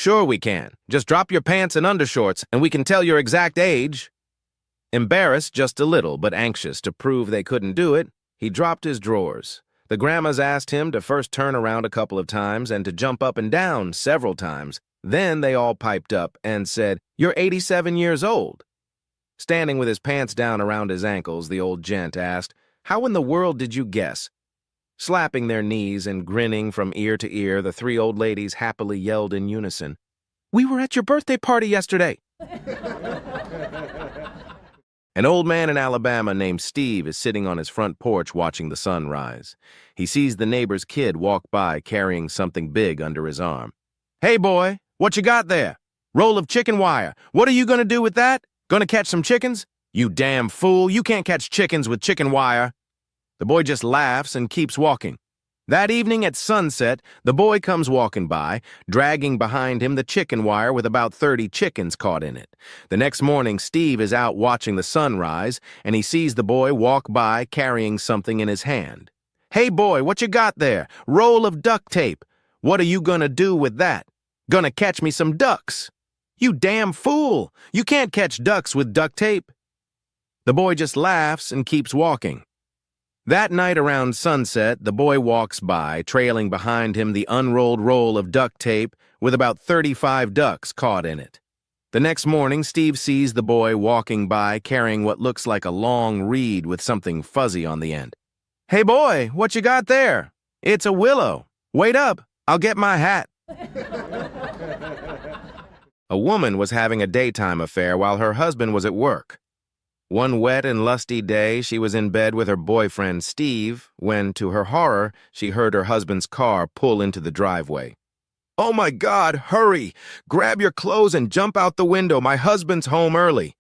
Sure we can. Just drop your pants and undershorts, and we can tell your exact age. Embarrassed just a little, but anxious to prove they couldn't do it, he dropped his drawers. The grandmas asked him to first turn around a couple of times and to jump up and down several times. Then they all piped up and said, "You're 87 years old." Standing with his pants down around his ankles, the old gent asked, "How in the world did you guess?" Slapping their knees and grinning from ear to ear, the three old ladies happily yelled in unison, "We were at your birthday party yesterday." An old man in Alabama named Steve is sitting on his front porch watching the sun rise. He sees the neighbor's kid walk by carrying something big under his arm. "Hey, boy, what you got there? Roll of chicken wire. What are you gonna do with that? Gonna catch some chickens? You damn fool, you can't catch chickens with chicken wire." The boy just laughs and keeps walking. That evening at sunset, the boy comes walking by, dragging behind him the chicken wire with about 30 chickens caught in it. The next morning, Steve is out watching the sun rise, and he sees the boy walk by carrying something in his hand. "Hey, boy, what you got there? Roll of duct tape. What are you gonna do with that? Gonna catch me some ducks." "You damn fool! You can't catch ducks with duct tape." The boy just laughs and keeps walking. That night around sunset, the boy walks by, trailing behind him the unrolled roll of duct tape with about 35 ducks caught in it. The next morning, Steve sees the boy walking by carrying what looks like a long reed with something fuzzy on the end. "Hey, boy, what you got there?" "It's a willow. Wait up, I'll get my hat." A woman was having a daytime affair while her husband was at work. One wet and lusty day, she was in bed with her boyfriend, Steve, when, to her horror, she heard her husband's car pull into the driveway. "Oh my God, hurry! Grab your clothes and jump out the window. My husband's home early."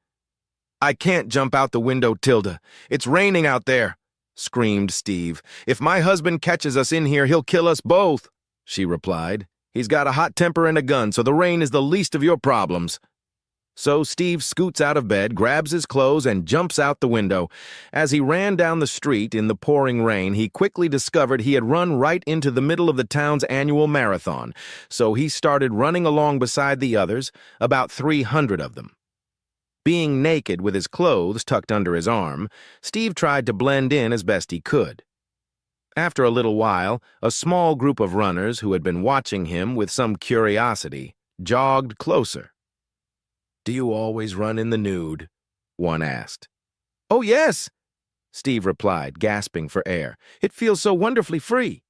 "I can't jump out the window, Tilda. It's raining out there," screamed Steve. "If my husband catches us in here, he'll kill us both," she replied. "He's got a hot temper and a gun, so the rain is the least of your problems." So Steve scoots out of bed, grabs his clothes, and jumps out the window. As he ran down the street in the pouring rain, he quickly discovered he had run right into the middle of the town's annual marathon. So he started running along beside the others, about 300 of them. Being naked with his clothes tucked under his arm, Steve tried to blend in as best he could. After a little while, a small group of runners who had been watching him with some curiosity jogged closer. "Do you always run in the nude?" one asked. "Oh, yes," Steve replied, gasping for air. "It feels so wonderfully free."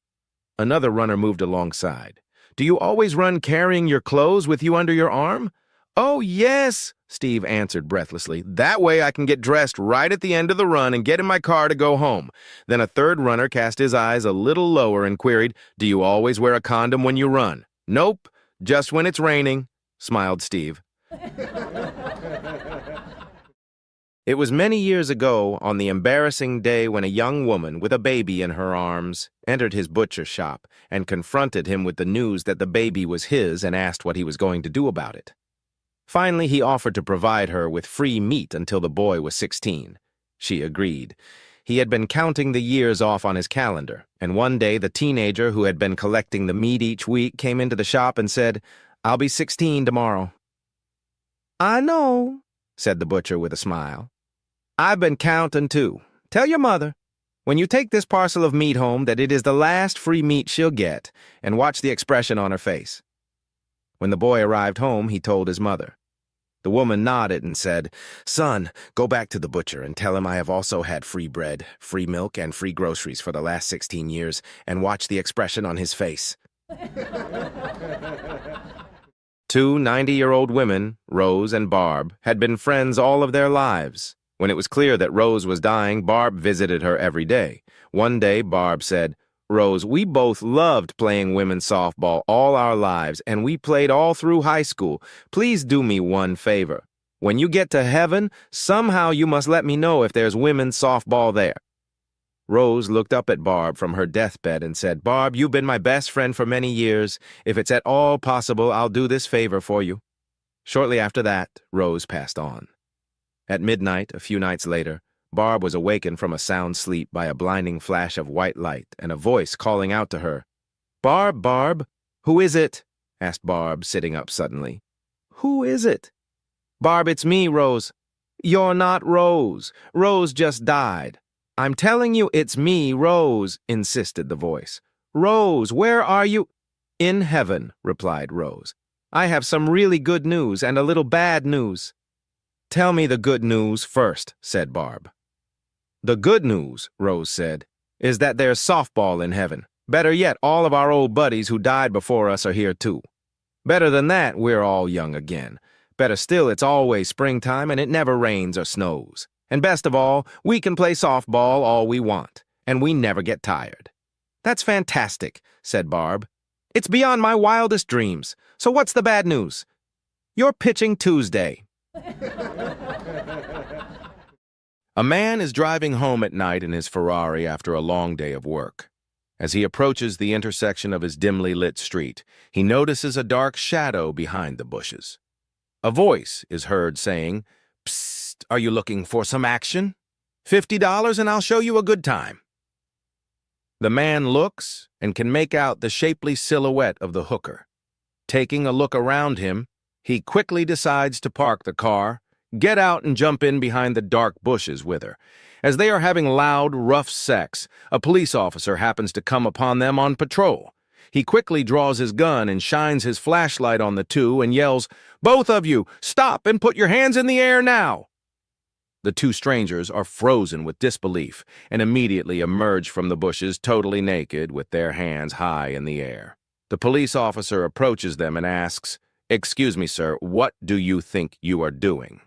Another runner moved alongside. "Do you always run carrying your clothes with you under your arm?" "Oh, yes," Steve answered breathlessly. "That way I can get dressed right at the end of the run and get in my car to go home." Then a third runner cast his eyes a little lower and queried, "Do you always wear a condom when you run?" "Nope, just when it's raining," smiled Steve. It was many years ago, on the embarrassing day when a young woman with a baby in her arms entered his butcher shop and confronted him with the news that the baby was his and asked what he was going to do about it. Finally, he offered to provide her with free meat until the boy was 16. She agreed. He had been counting the years off on his calendar, and one day the teenager who had been collecting the meat each week came into the shop and said, "I'll be 16 tomorrow." "I know," said the butcher with a smile. "I've been counting too. Tell your mother, when you take this parcel of meat home, that it is the last free meat she'll get, and watch the expression on her face." When the boy arrived home, he told his mother. The woman nodded and said, "Son, go back to the butcher and tell him I have also had free bread, free milk, and free groceries for the last 16 years, and watch the expression on his face." Two 90-year-old women, Rose and Barb, had been friends all of their lives. When it was clear that Rose was dying, Barb visited her every day. One day, Barb said, "Rose, we both loved playing women's softball all our lives, and we played all through high school. Please do me one favor. When you get to heaven, somehow you must let me know if there's women's softball there." Rose looked up at Barb from her deathbed and said, "Barb, you've been my best friend for many years. If it's at all possible, I'll do this favor for you." Shortly after that, Rose passed on. At midnight, a few nights later, Barb was awakened from a sound sleep by a blinding flash of white light and a voice calling out to her, "Barb, Barb, who is it?" asked Barb, sitting up suddenly. Who is it? Barb, it's me, Rose. You're not Rose. Rose just died. I'm telling you it's me, Rose, insisted the voice. Rose, where are you? In heaven, replied Rose. I have some really good news and a little bad news. Tell me the good news first, said Barb. The good news, Rose said, is that there's softball in heaven. Better yet, all of our old buddies who died before us are here too. Better than that, we're all young again. Better still, it's always springtime and it never rains or snows. And best of all, we can play softball all we want, and we never get tired. That's fantastic, said Barb. It's beyond my wildest dreams. So what's the bad news? You're pitching Tuesday. A man is driving home at night in his Ferrari after a long day of work. As he approaches the intersection of his dimly lit street, he notices a dark shadow behind the bushes. A voice is heard saying, Psst, are you looking for some action? $50 and I'll show you a good time. The man looks and can make out the shapely silhouette of the hooker. Taking a look around him, he quickly decides to park the car, get out and jump in behind the dark bushes with her. As they are having loud, rough sex, a police officer happens to come upon them on patrol. He quickly draws his gun and shines his flashlight on the two and yells, Both of you, stop and put your hands in the air now! The two strangers are frozen with disbelief and immediately emerge from the bushes totally naked with their hands high in the air. The police officer approaches them and asks, Excuse me, sir, what do you think you are doing?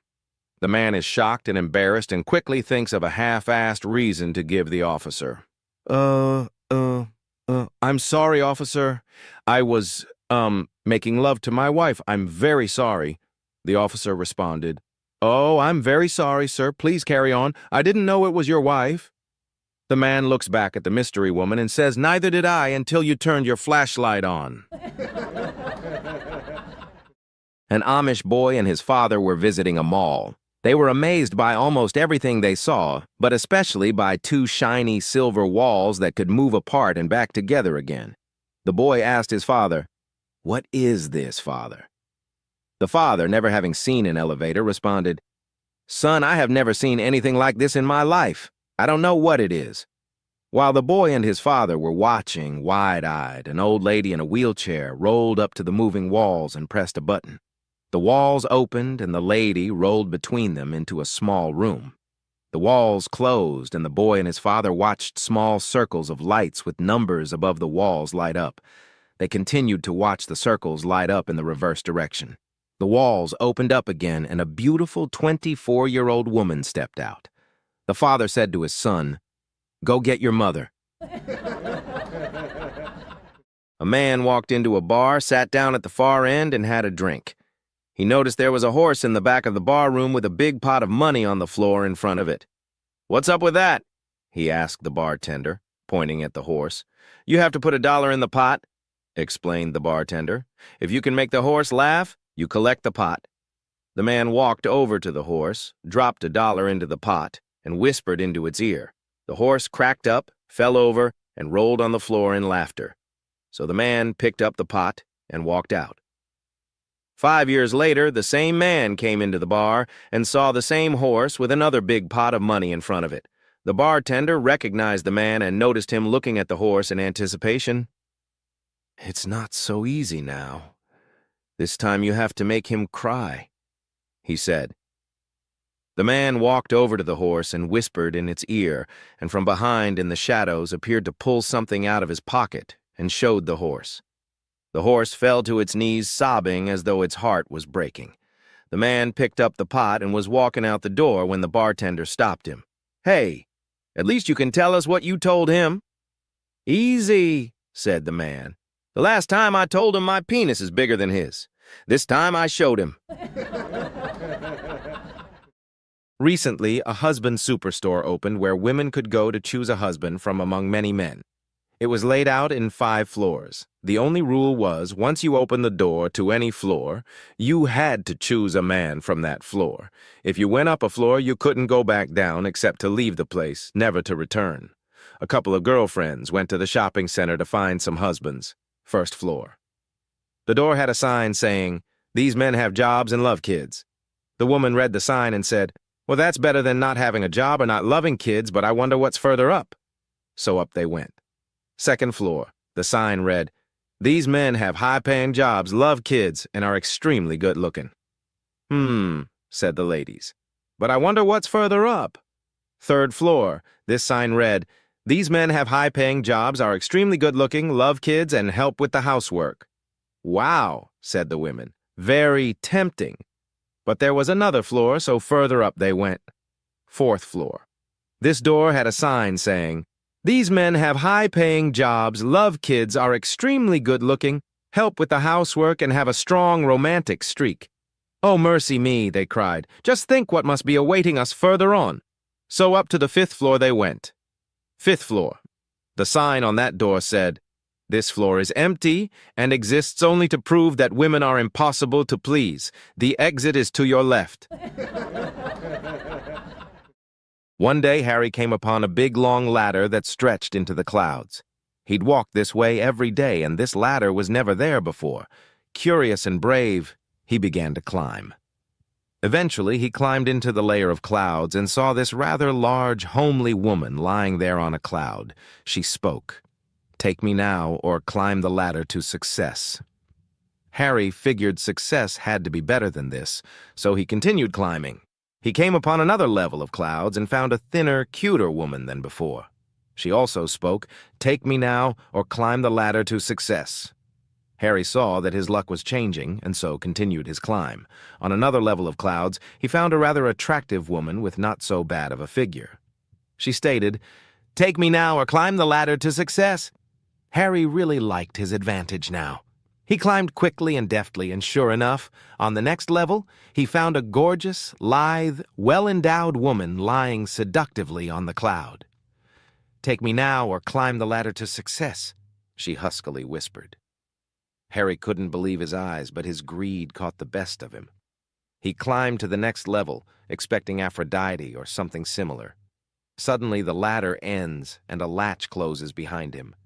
The man is shocked and embarrassed and quickly thinks of a half-assed reason to give the officer. I'm sorry, officer. I was, making love to my wife. I'm very sorry. The officer responded. Oh, I'm very sorry, sir. Please carry on. I didn't know it was your wife. The man looks back at the mystery woman and says, Neither did I until you turned your flashlight on. An Amish boy and his father were visiting a mall. They were amazed by almost everything they saw, but especially by two shiny silver walls that could move apart and back together again. The boy asked his father, What is this, father? The father, never having seen an elevator, responded, Son, I have never seen anything like this in my life. I don't know what it is. While the boy and his father were watching, wide-eyed, an old lady in a wheelchair rolled up to the moving walls and pressed a button. The walls opened and the lady rolled between them into a small room. The walls closed and the boy and his father watched small circles of lights with numbers above the walls light up. They continued to watch the circles light up in the reverse direction. The walls opened up again and a beautiful 24-year-old woman stepped out. The father said to his son, Go get your mother. A man walked into a bar, sat down at the far end, and had a drink. He noticed there was a horse in the back of the bar room with a big pot of money on the floor in front of it. What's up with that? He asked the bartender, pointing at the horse. You have to put $1 in the pot, explained the bartender. If you can make the horse laugh, you collect the pot. The man walked over to the horse, dropped $1 into the pot, and whispered into its ear. The horse cracked up, fell over, and rolled on the floor in laughter. So the man picked up the pot and walked out. 5 years later, the same man came into the bar and saw the same horse with another big pot of money in front of it. The bartender recognized the man and noticed him looking at the horse in anticipation. It's not so easy now. This time you have to make him cry, he said. The man walked over to the horse and whispered in its ear, and from behind in the shadows appeared to pull something out of his pocket and showed the horse. The horse fell to its knees sobbing as though its heart was breaking. The man picked up the pot and was walking out the door when the bartender stopped him. Hey, at least you can tell us what you told him. Easy, said the man. The last time I told him my penis is bigger than his. This time I showed him. Recently, a husband superstore opened where women could go to choose a husband from among many men. It was laid out in 5 floors. The only rule was, once you opened the door to any floor, you had to choose a man from that floor. If you went up a floor, you couldn't go back down except to leave the place, never to return. A couple of girlfriends went to the shopping center to find some husbands. First floor. The door had a sign saying, "These men have jobs and love kids." The woman read the sign and said, "Well, that's better than not having a job or not loving kids, but I wonder what's further up." So up they went. Second floor. The sign read, "These men have high-paying jobs, love kids, and are extremely good-looking." Said the ladies. "But I wonder what's further up." Third floor. This sign read, "These men have high-paying jobs, are extremely good-looking, love kids, and help with the housework." "Wow," said the women. "Very tempting." But there was another floor, so further up they went. Fourth floor. This door had a sign saying, "These men have high-paying jobs, love kids, are extremely good-looking, help with the housework, and have a strong romantic streak." "Oh, mercy me," they cried. "Just think what must be awaiting us further on." So up to the fifth floor they went. Fifth floor. The sign on that door said, "This floor is empty and exists only to prove that women are impossible to please. The exit is to your left." One day, Harry came upon a big, long ladder that stretched into the clouds. He'd walked this way every day, and this ladder was never there before. Curious and brave, he began to climb. Eventually, he climbed into the layer of clouds and saw this rather large, homely woman lying there on a cloud. She spoke. "Take me now, or climb the ladder to success." Harry figured success had to be better than this, so he continued climbing. He came upon another level of clouds and found a thinner, cuter woman than before. She also spoke, "Take me now, or climb the ladder to success." Harry saw that his luck was changing, and so continued his climb. On another level of clouds, he found a rather attractive woman with not so bad of a figure. She stated, "Take me now, or climb the ladder to success." Harry really liked his advantage now. He climbed quickly and deftly, and sure enough, on the next level, he found a gorgeous, lithe, well-endowed woman lying seductively on the cloud. "Take me now, or climb the ladder to success," she huskily whispered. Harry couldn't believe his eyes, but his greed caught the best of him. He climbed to the next level, expecting Aphrodite or something similar. Suddenly, the ladder ends, and a latch closes behind him.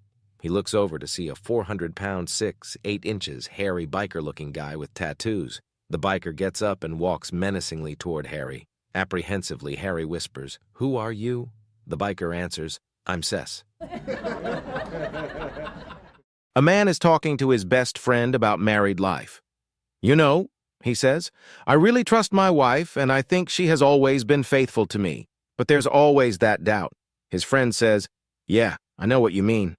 He looks over to see a 400-pound, 8 inches, hairy biker-looking guy with tattoos. The biker gets up and walks menacingly toward Harry. Apprehensively, Harry whispers, "Who are you?" The biker answers, "I'm Sess." A man is talking to his best friend about married life. "You know," he says, "I really trust my wife, and I think she has always been faithful to me. But there's always that doubt." His friend says, "Yeah, I know what you mean."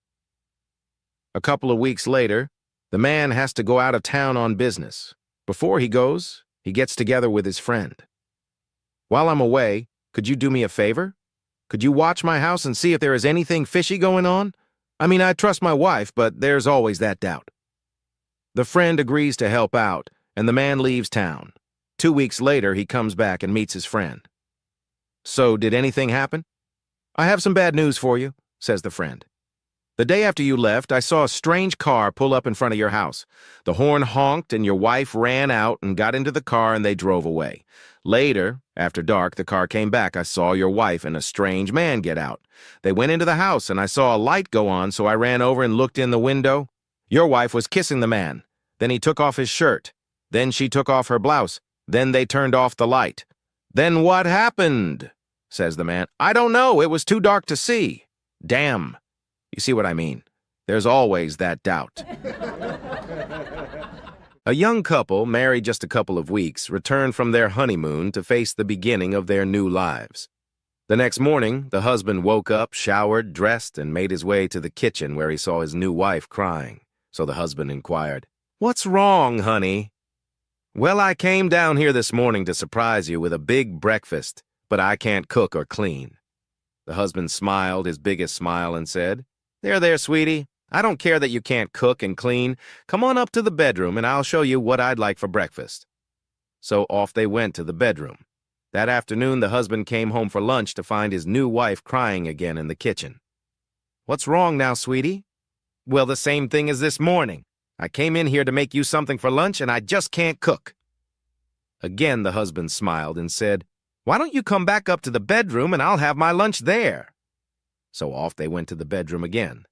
A couple of weeks later, the man has to go out of town on business. Before he goes, he gets together with his friend. "While I'm away, could you do me a favor? Could you watch my house and see if there is anything fishy going on? I mean, I trust my wife, but there's always that doubt." The friend agrees to help out, and the man leaves town. 2 weeks later, he comes back and meets his friend. "So, did anything happen?" "I have some bad news for you," says the friend. "The day after you left, I saw a strange car pull up in front of your house. The horn honked, and your wife ran out and got into the car, and they drove away. Later, after dark, the car came back. I saw your wife and a strange man get out. They went into the house, and I saw a light go on, so I ran over and looked in the window. Your wife was kissing the man. Then he took off his shirt. Then she took off her blouse. Then they turned off the light." "Then what happened?" says the man. "I don't know. It was too dark to see." "Damn. You see what I mean? There's always that doubt." A young couple, married just a couple of weeks, returned from their honeymoon to face the beginning of their new lives. The next morning, the husband woke up, showered, dressed, and made his way to the kitchen where he saw his new wife crying. So the husband inquired, "What's wrong, honey?" "Well, I came down here this morning to surprise you with a big breakfast, but I can't cook or clean." The husband smiled his biggest smile and said, There, sweetie. I don't care that you can't cook and clean. Come on up to the bedroom and I'll show you what I'd like for breakfast." So off they went to the bedroom. That afternoon, the husband came home for lunch to find his new wife crying again in the kitchen. "What's wrong now, sweetie?" "Well, the same thing as this morning. I came in here to make you something for lunch and I just can't cook." Again, the husband smiled and said, "Why don't you come back up to the bedroom and I'll have my lunch there?" So off they went to the bedroom again.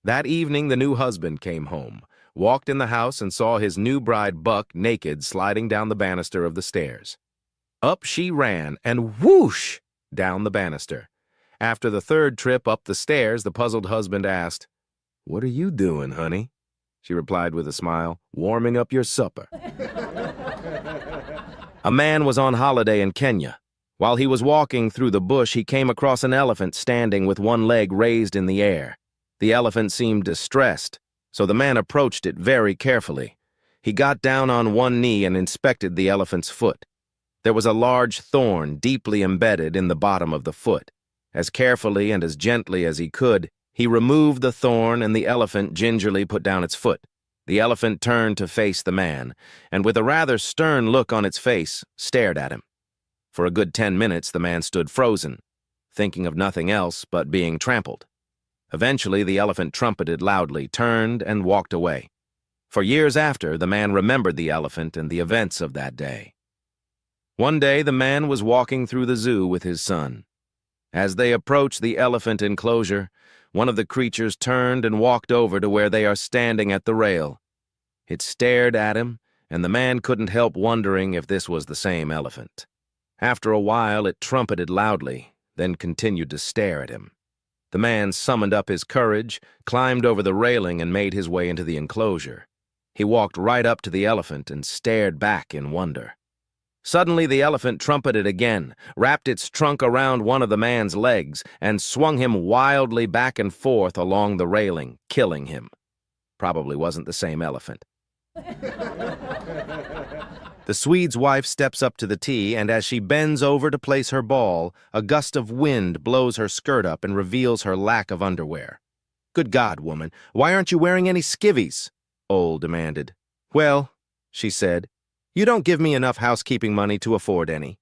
That evening, the new husband came home. walked in the house and saw his new bride Buck naked sliding down the banister of the stairs. Up she ran and whoosh down the banister. After the third trip up the stairs, the puzzled husband asked, "What are you doing, honey?" She replied with a smile, "Warming up your supper." A man was on holiday in Kenya. While he was walking through the bush, he came across an elephant standing with one leg raised in the air. The elephant seemed distressed, so the man approached it very carefully. He got down on one knee and inspected the elephant's foot. There was a large thorn deeply embedded in the bottom of the foot. As carefully and as gently as he could, he removed the thorn and the elephant gingerly put down its foot. The elephant turned to face the man, and with a rather stern look on its face, stared at him. For a good 10 minutes, the man stood frozen, thinking of nothing else but being trampled. Eventually, the elephant trumpeted loudly, turned, and walked away. For years after, the man remembered the elephant and the events of that day. One day, the man was walking through the zoo with his son. As they approached the elephant enclosure, one of the creatures turned and walked over to where they are standing at the rail. It stared at him, and the man couldn't help wondering if this was the same elephant. After a while, it trumpeted loudly, then continued to stare at him. The man summoned up his courage, climbed over the railing, and made his way into the enclosure. He walked right up to the elephant and stared back in wonder. Suddenly, the elephant trumpeted again, wrapped its trunk around one of the man's legs, and swung him wildly back and forth along the railing, killing him. Probably wasn't the same elephant. The Swede's wife steps up to the tee, and as she bends over to place her ball, a gust of wind blows her skirt up and reveals her lack of underwear. "Good God, woman, why aren't you wearing any skivvies?" Ole demanded. "Well," she said, "you don't give me enough housekeeping money to afford any."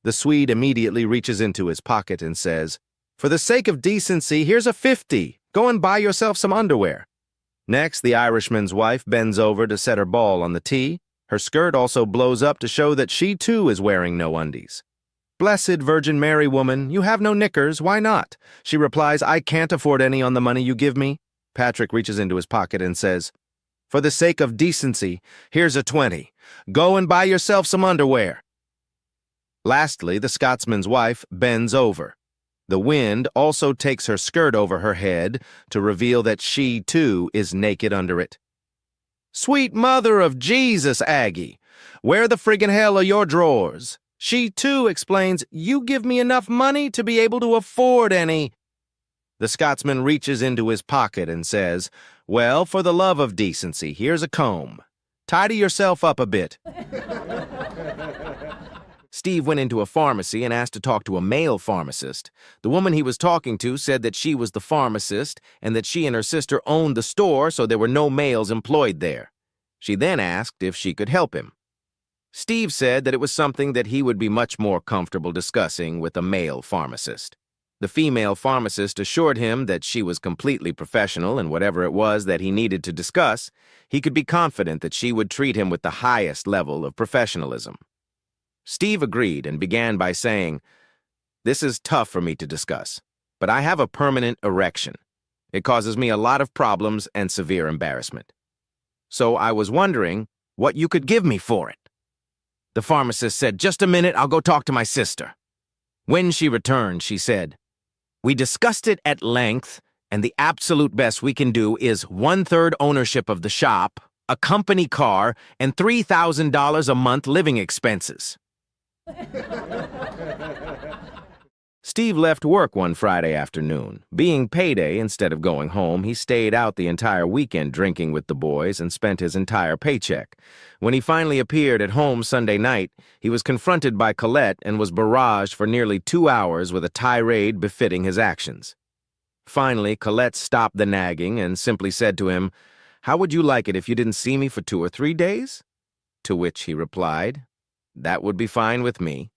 The Swede immediately reaches into his pocket and says, "For the sake of decency, here's a 50. Go and buy yourself some underwear." Next, the Irishman's wife bends over to set her ball on the tee. Her skirt also blows up to show that she too is wearing no undies. "Blessed Virgin Mary, woman, you have no knickers, why not?" She replies, "I can't afford any on the money you give me." Patrick reaches into his pocket and says, "For the sake of decency, here's a 20. Go and buy yourself some underwear." Lastly, the Scotsman's wife bends over. The wind also takes her skirt over her head to reveal that she, too, is naked under it. "Sweet mother of Jesus, Aggie, where the friggin' hell are your drawers?" She, too, explains, "You give me enough money to be able to afford any." The Scotsman reaches into his pocket and says, "Well, for the love of decency, here's a comb. Tidy yourself up a bit." Steve went into a pharmacy and asked to talk to a male pharmacist. The woman he was talking to said that she was the pharmacist and that she and her sister owned the store, so there were no males employed there. She then asked if she could help him. Steve said that it was something that he would be much more comfortable discussing with a male pharmacist. The female pharmacist assured him that she was completely professional, and whatever it was that he needed to discuss, he could be confident that she would treat him with the highest level of professionalism. Steve agreed and began by saying, "This is tough for me to discuss, but I have a permanent erection. It causes me a lot of problems and severe embarrassment. So I was wondering what you could give me for it." The pharmacist said, "Just a minute, I'll go talk to my sister." When she returned, she said, "We discussed it at length, and the absolute best we can do is 1/3 ownership of the shop, a company car, and $3,000 a month living expenses." Steve left work one Friday afternoon. Being payday, instead of going home, he stayed out the entire weekend drinking with the boys and spent his entire paycheck. When he finally appeared at home Sunday night, he was confronted by Colette and was barraged for nearly 2 hours with a tirade befitting his actions. Finally, Colette stopped the nagging and simply said to him, "How would you like it if you didn't see me for 2 or 3 days?" To which he replied, "That would be fine with me."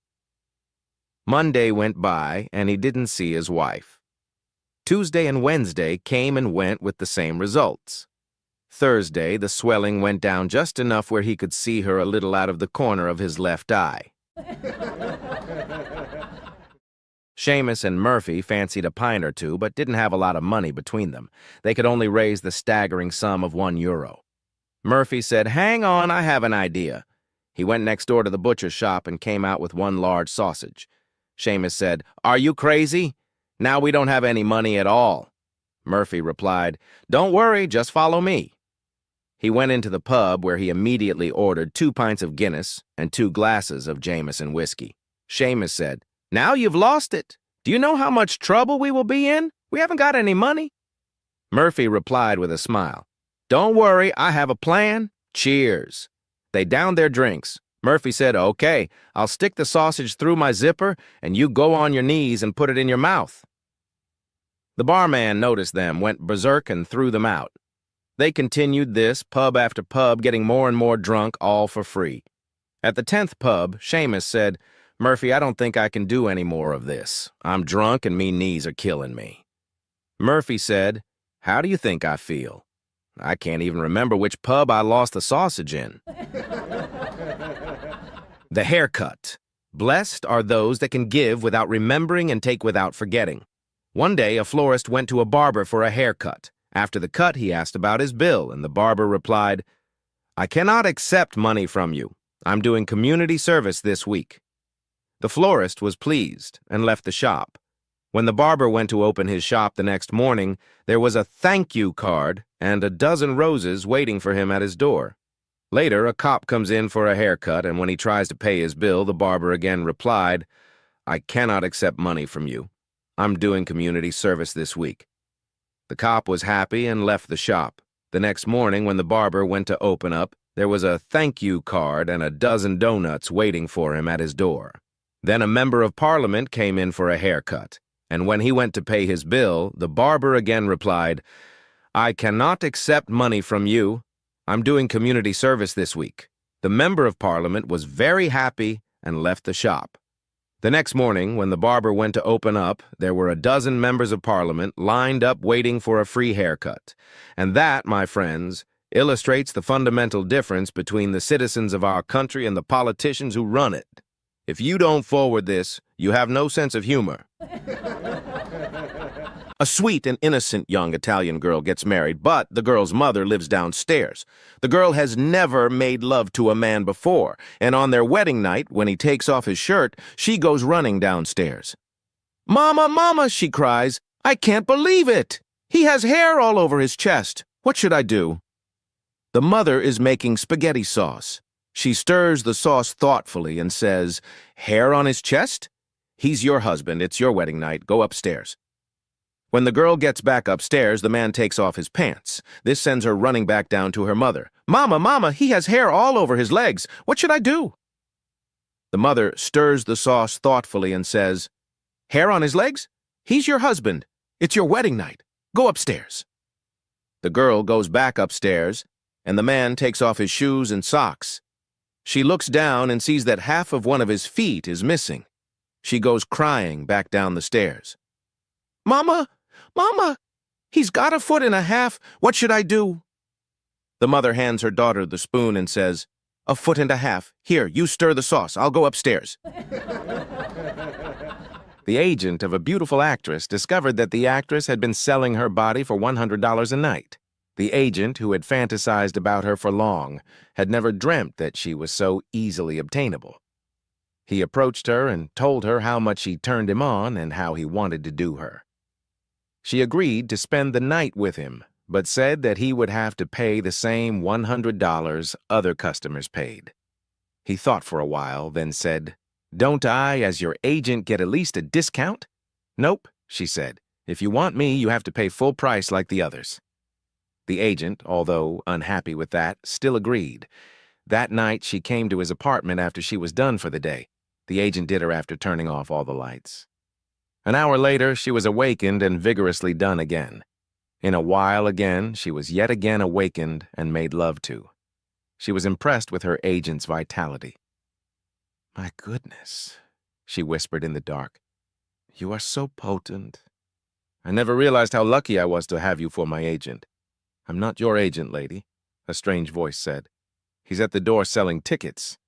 Monday went by, and he didn't see his wife. Tuesday and Wednesday came and went with the same results. Thursday, the swelling went down just enough where he could see her a little out of the corner of his left eye. Seamus and Murphy fancied a pint or two, but didn't have a lot of money between them. They could only raise the staggering sum of €1. Murphy said, "Hang on, I have an idea." He went next door to the butcher's shop and came out with one large sausage. Seamus said, "Are you crazy? Now we don't have any money at all." Murphy replied, "Don't worry, just follow me." He went into the pub where he immediately ordered 2 pints of Guinness and 2 glasses of Jameson whiskey. Seamus said, "Now you've lost it. Do you know how much trouble we will be in? We haven't got any money." Murphy replied with a smile, "Don't worry, I have a plan. Cheers." They downed their drinks. Murphy said, "Okay, I'll stick the sausage through my zipper and you go on your knees and put it in your mouth." The barman noticed them, went berserk, and threw them out. They continued this, pub after pub, getting more and more drunk, all for free. At the 10th pub, Seamus said, "Murphy, I don't think I can do any more of this. I'm drunk and me knees are killing me." Murphy said, "How do you think I feel? I can't even remember which pub I lost the sausage in." The haircut. Blessed are those that can give without remembering and take without forgetting. One day, a florist went to a barber for a haircut. After the cut, he asked about his bill, and the barber replied, "I cannot accept money from you. I'm doing community service this week." The florist was pleased and left the shop. When the barber went to open his shop the next morning, there was a thank you card and a dozen roses waiting for him at his door. Later, a cop comes in for a haircut, and when he tries to pay his bill, the barber again replied, "I cannot accept money from you. I'm doing community service this week." The cop was happy and left the shop. The next morning, when the barber went to open up, there was a thank you card and a dozen donuts waiting for him at his door. Then a member of Parliament came in for a haircut, and when he went to pay his bill, the barber again replied, "I cannot accept money from you. I'm doing community service this week." The member of Parliament was very happy and left the shop. The next morning, when the barber went to open up, there were a dozen members of Parliament lined up waiting for a free haircut. And that, my friends, illustrates the fundamental difference between the citizens of our country and the politicians who run it. If you don't forward this, you have no sense of humor. A sweet and innocent young Italian girl gets married, but the girl's mother lives downstairs. The girl has never made love to a man before, and on their wedding night, when he takes off his shirt, she goes running downstairs. "Mama, Mama," she cries, "I can't believe it! He has hair all over his chest. What should I do?" The mother is making spaghetti sauce. She stirs the sauce thoughtfully and says, "Hair on his chest? He's your husband. It's your wedding night. Go upstairs." When the girl gets back upstairs, the man takes off his pants. This sends her running back down to her mother. "Mama, Mama, he has hair all over his legs. What should I do?" The mother stirs the sauce thoughtfully and says, "Hair on his legs? He's your husband. It's your wedding night. Go upstairs." The girl goes back upstairs, and the man takes off his shoes and socks. She looks down and sees that half of one of his feet is missing. She goes crying back down the stairs. "Mama, Mama, he's got a foot and a half. What should I do?" The mother hands her daughter the spoon and says, "A foot and a half. Here, you stir the sauce. I'll go upstairs." The agent of a beautiful actress discovered that the actress had been selling her body for $100 a night. The agent, who had fantasized about her for long, had never dreamt that she was so easily obtainable. He approached her and told her how much he turned him on and how he wanted to do her. She agreed to spend the night with him, but said that he would have to pay the same $100 other customers paid. He thought for a while, then said, "Don't I, as your agent, get at least a discount?" "Nope," she said. "If you want me, you have to pay full price like the others." The agent, although unhappy with that, still agreed. That night, she came to his apartment after she was done for the day. The agent did her after turning off all the lights. An hour later, she was awakened and vigorously done again. In a while again, she was yet again awakened and made love to. She was impressed with her agent's vitality. "My goodness," she whispered in the dark. "You are so potent. I never realized how lucky I was to have you for my agent." "I'm not your agent, lady," a strange voice said. "He's at the door selling tickets."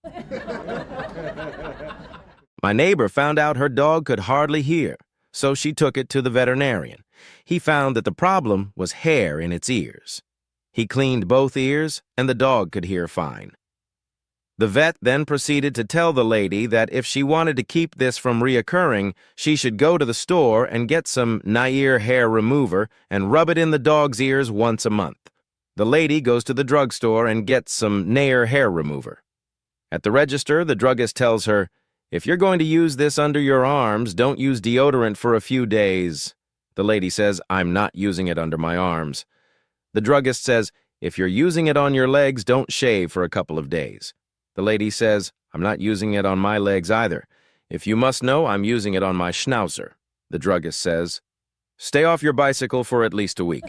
My neighbor found out her dog could hardly hear, so she took it to the veterinarian. He found that the problem was hair in its ears. He cleaned both ears, and the dog could hear fine. The vet then proceeded to tell the lady that if she wanted to keep this from reoccurring, she should go to the store and get some Nair hair remover and rub it in the dog's ears once a month. The lady goes to the drugstore and gets some Nair hair remover. At the register, the druggist tells her, "If you're going to use this under your arms, don't use deodorant for a few days." The lady says, "I'm not using it under my arms." The druggist says, "If you're using it on your legs, don't shave for a couple of days." The lady says, "I'm not using it on my legs either. If you must know, I'm using it on my schnauzer." The druggist says, "Stay off your bicycle for at least a week."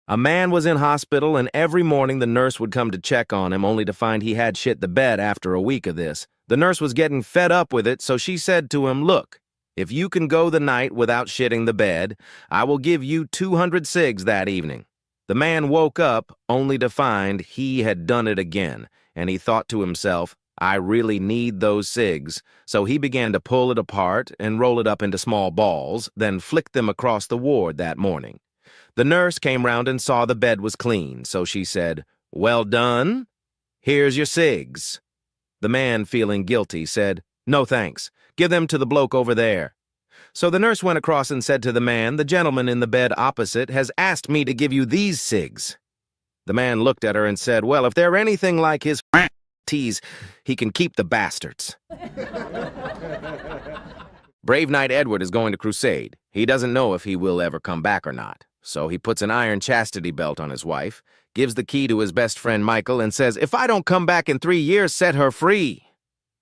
A man was in hospital, and every morning the nurse would come to check on him, only to find he had shit the bed after a week of this. The nurse was getting fed up with it, so she said to him, "Look, if you can go the night without shitting the bed, I will give you 200 cigs that evening." The man woke up only to find he had done it again, and he thought to himself, "I really need those cigs." So he began to pull it apart and roll it up into small balls, then flick them across the ward that morning. The nurse came round and saw the bed was clean, so she said, "Well done. Here's your cigs." The man, feeling guilty, said, "No thanks. Give them to the bloke over there." So the nurse went across and said to the man, "The gentleman in the bed opposite has asked me to give you these cigs." The man looked at her and said, "Well, if they're anything like his tease, he can keep the bastards." Brave Knight Edward is going to crusade. He doesn't know if he will ever come back or not. So he puts an iron chastity belt on his wife, gives the key to his best friend Michael, and says, "If I don't come back in 3 years, set her free."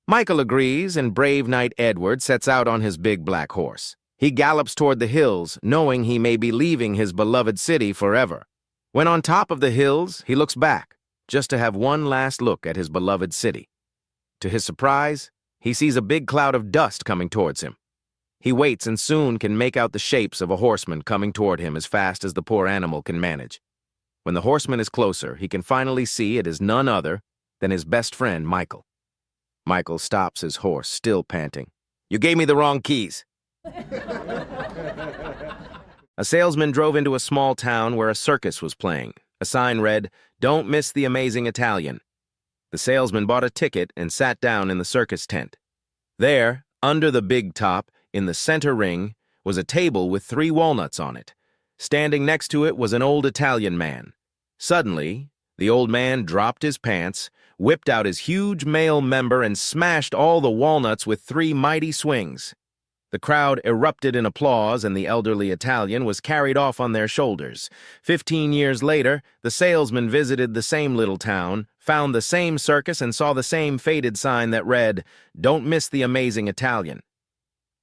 Michael agrees, and Brave Knight Edward sets out on his big black horse. He gallops toward the hills, knowing he may be leaving his beloved city forever. When on top of the hills, he looks back, just to have one last look at his beloved city. To his surprise, he sees a big cloud of dust coming towards him. He waits and soon can make out the shapes of a horseman coming toward him as fast as the poor animal can manage. When the horseman is closer, he can finally see it is none other than his best friend, Michael. Michael stops his horse, still panting. "You gave me the wrong keys." A salesman drove into a small town where a circus was playing. A sign read, "Don't miss the amazing Italian." The salesman bought a ticket and sat down in the circus tent. There, under the big top, in the center ring, was a table with 3 walnuts on it. Standing next to it was an old Italian man. Suddenly, the old man dropped his pants, whipped out his huge male member, and smashed all the walnuts with 3 mighty swings. The crowd erupted in applause, and the elderly Italian was carried off on their shoulders. 15 years later, the salesman visited the same little town, found the same circus, and saw the same faded sign that read, "Don't miss the amazing Italian."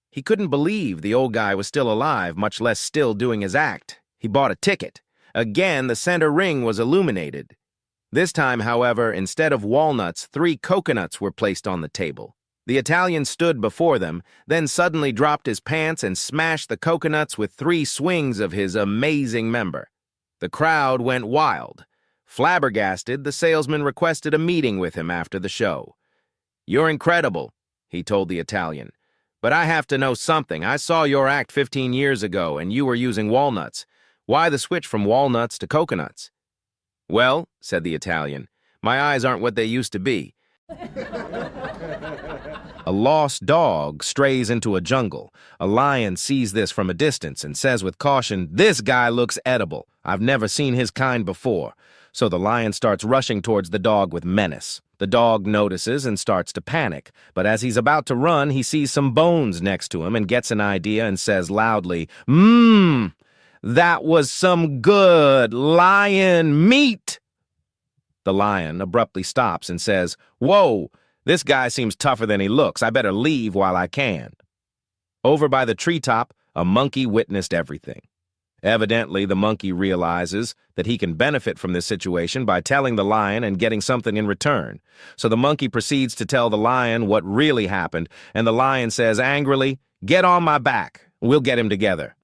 He couldn't believe the old guy was still alive, much less still doing his act. He bought a ticket. Again, the center ring was illuminated. This time, however, instead of walnuts, 3 coconuts were placed on the table. The Italian stood before them, then suddenly dropped his pants and smashed the coconuts with 3 swings of his amazing member. The crowd went wild. Flabbergasted, the salesman requested a meeting with him after the show. "You're incredible," he told the Italian. "But I have to know something. I saw your act 15 years ago, and you were using walnuts. Why the switch from walnuts to coconuts?" "Well," said the Italian, "my eyes aren't what they used to be." A lost dog strays into a jungle. A lion sees this from a distance and says with caution, "This guy looks edible. I've never seen his kind before." So the lion starts rushing towards the dog with menace. The dog notices and starts to panic, but as he's about to run, he sees some bones next to him and gets an idea and says loudly, That was some good lion meat." The lion abruptly stops and says, "Whoa, this guy seems tougher than he looks. I better leave while I can." Over by the treetop, a monkey witnessed everything. Evidently, the monkey realizes that he can benefit from this situation by telling the lion and getting something in return. So the monkey proceeds to tell the lion what really happened, and the lion says angrily, "Get on my back. We'll get him together."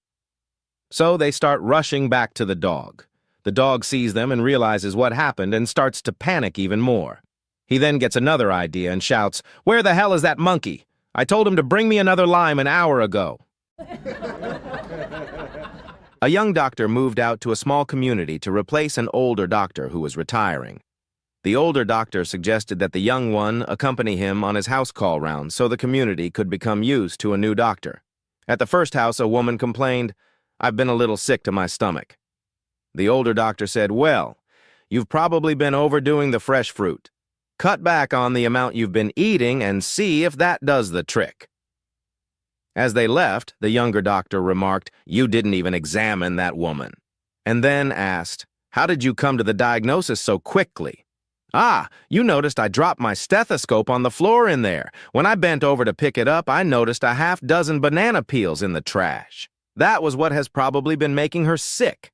So they start rushing back to the dog. The dog sees them and realizes what happened and starts to panic even more. He then gets another idea and shouts, "Where the hell is that monkey? I told him to bring me another lime an hour ago." A young doctor moved out to a small community to replace an older doctor who was retiring. The older doctor suggested that the young one accompany him on his house call rounds so the community could become used to a new doctor. At the first house, a woman complained, "I've been a little sick to my stomach." The older doctor said, "Well, you've probably been overdoing the fresh fruit. Cut back on the amount you've been eating and see if that does the trick." As they left, the younger doctor remarked, "You didn't even examine that woman," and then asked, "How did you come to the diagnosis so quickly?" "Ah, you noticed I dropped my stethoscope on the floor in there. When I bent over to pick it up, I noticed a half-dozen banana peels in the trash. That was what has probably been making her sick."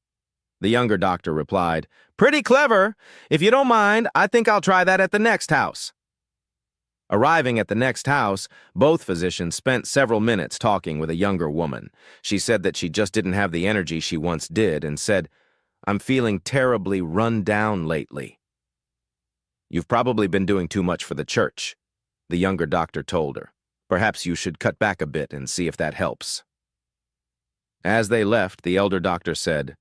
The younger doctor replied, "Pretty clever. If you don't mind, I think I'll try that at the next house." Arriving at the next house, both physicians spent several minutes talking with a younger woman. She said that she just didn't have the energy she once did and said, "I'm feeling terribly run down lately." "You've probably been doing too much for the church," the younger doctor told her. "Perhaps you should cut back a bit and see if that helps." As they left, the elder doctor said,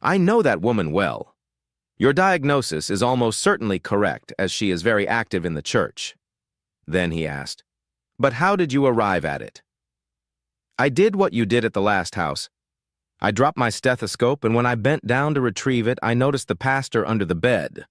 "I know that woman well. Your diagnosis is almost certainly correct, as she is very active in the church." Then he asked, "But how did you arrive at it?" "I did what you did at the last house. I dropped my stethoscope, and when I bent down to retrieve it, I noticed the pastor under the bed."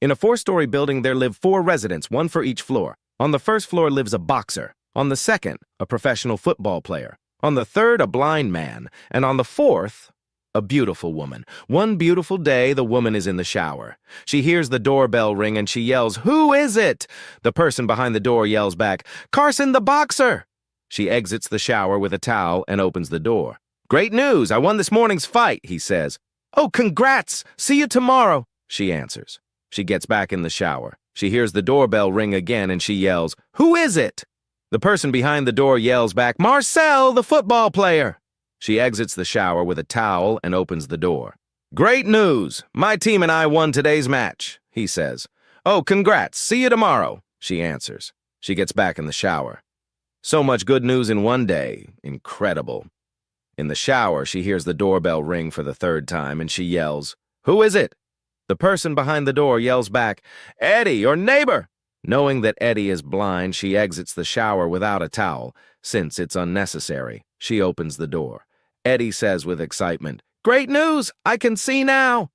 In a 4-story building, there live 4 residents, 1 for each floor. On the first floor lives a boxer. On the second, a professional football player. On the third, a blind man. And on the fourth, a beautiful woman. One beautiful day, the woman is in the shower. She hears the doorbell ring and she yells, "Who is it?" The person behind the door yells back, "Carson the boxer!" She exits the shower with a towel and opens the door. "Great news! I won this morning's fight," he says. "Oh, congrats! See you tomorrow," she answers. She gets back in the shower. She hears the doorbell ring again and she yells, "Who is it?" The person behind the door yells back, "Marcel, the football player." She exits the shower with a towel and opens the door. "Great news! My team and I won today's match," he says. "Oh, congrats! See you tomorrow," she answers. She gets back in the shower. So much good news in one day. Incredible. In the shower, she hears the doorbell ring for the 3rd time and she yells, "Who is it?" The person behind the door yells back, "Eddie, your neighbor." Knowing that Eddie is blind, she exits the shower without a towel. Since it's unnecessary, she opens the door. Eddie says with excitement, "Great news! I can see now!"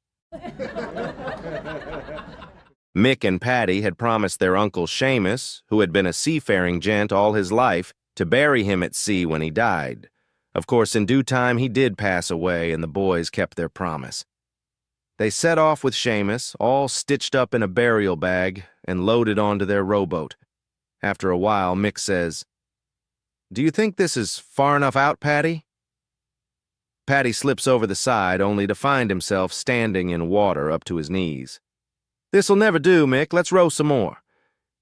Mick and Patty had promised their Uncle Seamus, who had been a seafaring gent all his life, to bury him at sea when he died. Of course, in due time, he did pass away, and the boys kept their promise. They set off with Seamus, all stitched up in a burial bag, and loaded onto their rowboat. After a while, Mick says, "Do you think this is far enough out, Patty?" Patty slips over the side, only to find himself standing in water up to his knees. "This'll never do, Mick. Let's row some more."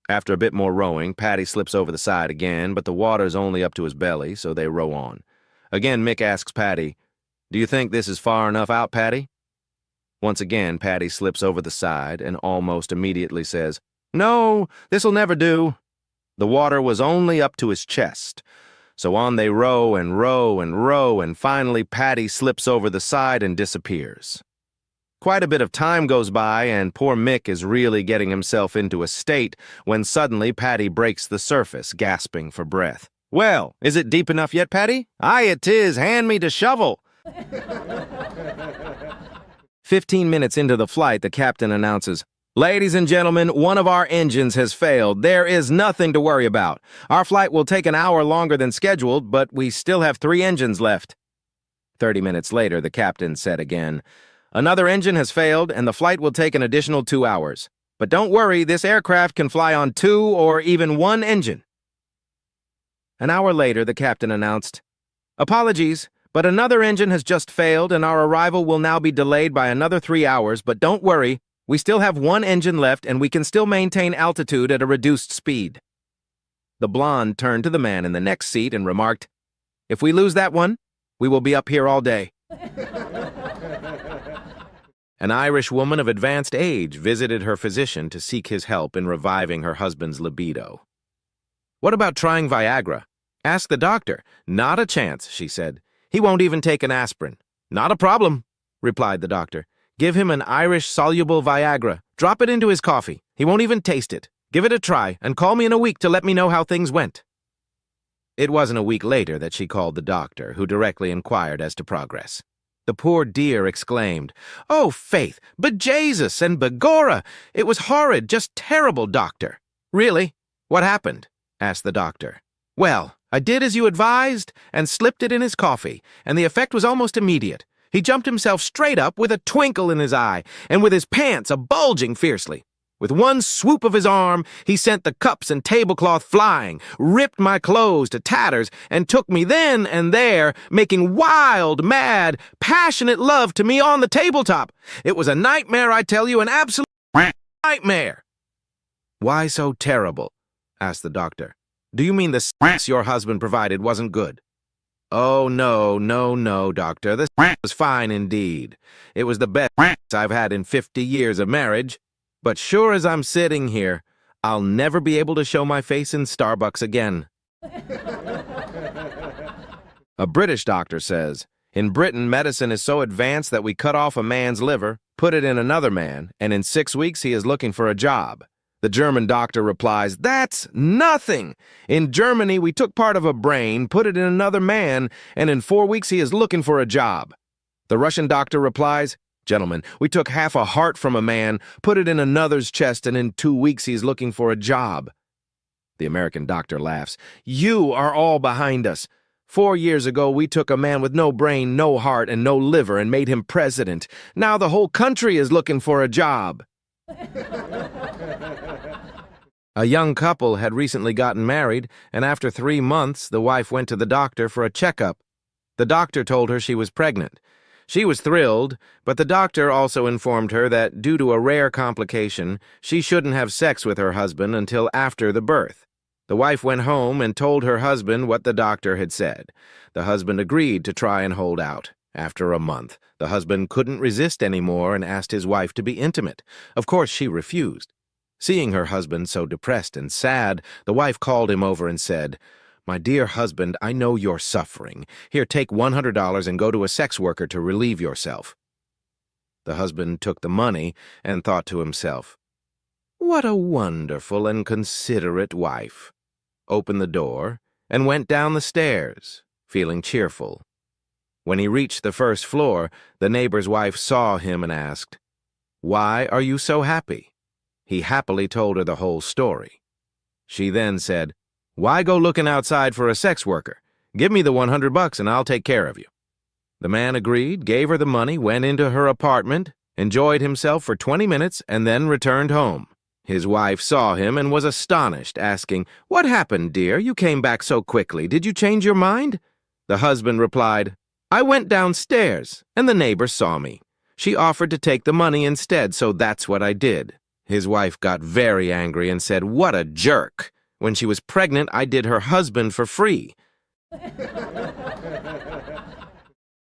After a bit more rowing, Patty slips over the side again, but the water's only up to his belly, so they row on. Again, Mick asks Patty, "Do you think this is far enough out, Patty?" Once again, Patty slips over the side and almost immediately says, "No, this'll never do." The water was only up to his chest. So on they row and row and row, and finally Patty slips over the side and disappears. Quite a bit of time goes by, and poor Mick is really getting himself into a state when suddenly Patty breaks the surface, gasping for breath. "Well, is it deep enough yet, Patty?" "Aye, it is. Hand me the shovel." 15 minutes into the flight, the captain announces, "Ladies and gentlemen, one of our engines has failed. There is nothing to worry about. Our flight will take an hour longer than scheduled, but we still have 3 engines left." 30 minutes later, the captain said again, "Another engine has failed, and the flight will take an additional 2 hours. But don't worry, this aircraft can fly on 2 or even 1 engine." An hour later, the captain announced, "Apologies, but another engine has just failed, and our arrival will now be delayed by another 3 hours, but don't worry, we still have 1 engine left, and we can still maintain altitude at a reduced speed." The blonde turned to the man in the next seat and remarked, "If we lose that one, we will be up here all day." An Irish woman of advanced age visited her physician to seek his help in reviving her husband's libido. "What about trying Viagra?" "Ask the doctor." "Not a chance," she said. He won't even take an aspirin. Not a problem, replied the doctor. Give him an Irish soluble Viagra. Drop it into his coffee. He won't even taste it. Give it a try, and call me in a week to let me know how things went. It wasn't a week later that she called the doctor, who directly inquired as to progress. The poor dear exclaimed, "Oh, Faith, bejesus and begorra! It was horrid, just terrible, doctor." "Really? What happened?" asked the doctor. "Well, I did as you advised and slipped it in his coffee, and the effect was almost immediate. He jumped himself straight up with a twinkle in his eye and with his pants a-bulging fiercely. With one swoop of his arm, he sent the cups and tablecloth flying, ripped my clothes to tatters, and took me then and there, making wild, mad, passionate love to me on the tabletop. It was a nightmare, I tell you, an absolute nightmare." "Why so terrible?" asked the doctor. "Do you mean the sex your husband provided wasn't good?" "Oh, no, doctor. The sex was fine indeed. It was the best sex I've had in 50 years of marriage. But sure as I'm sitting here, I'll never be able to show my face in Starbucks again." A British doctor says, "In Britain, medicine is so advanced that we cut off a man's liver, put it in another man, and in 6 weeks he is looking for a job." The German doctor replies, "That's nothing. In Germany, we took part of a brain, put it in another man, and in 4 weeks he is looking for a job." The Russian doctor replies, "Gentlemen, we took half a heart from a man, put it in another's chest, and in 2 weeks he's looking for a job." The American doctor laughs. "You are all behind us. 4 years ago, we took a man with no brain, no heart, and no liver and made him president. Now the whole country is looking for a job." A young couple had recently gotten married, and after 3 months, the wife went to the doctor for a checkup. The doctor told her she was pregnant. She was thrilled, but the doctor also informed her that due to a rare complication, she shouldn't have sex with her husband until after the birth. The wife went home and told her husband what the doctor had said. The husband agreed to try and hold out. After a month, the husband couldn't resist anymore and asked his wife to be intimate. Of course, she refused. Seeing her husband so depressed and sad, the wife called him over and said, "My dear husband, I know you're suffering. Here, take $100 and go to a sex worker to relieve yourself." The husband took the money and thought to himself, "What a wonderful and considerate wife," opened the door, and went down the stairs, feeling cheerful. When he reached the first floor, the neighbor's wife saw him and asked, "Why are you so happy?" He happily told her the whole story. She then said, "Why go looking outside for a sex worker? Give me the $100 and I'll take care of you." The man agreed, gave her the money, went into her apartment, enjoyed himself for 20 minutes, and then returned home. His wife saw him and was astonished, asking, "What happened, dear? You came back so quickly. Did you change your mind?" The husband replied, "I went downstairs, and the neighbor saw me. She offered to take the money instead, so that's what I did." His wife got very angry and said, "What a jerk! When she was pregnant, I did her husband for free."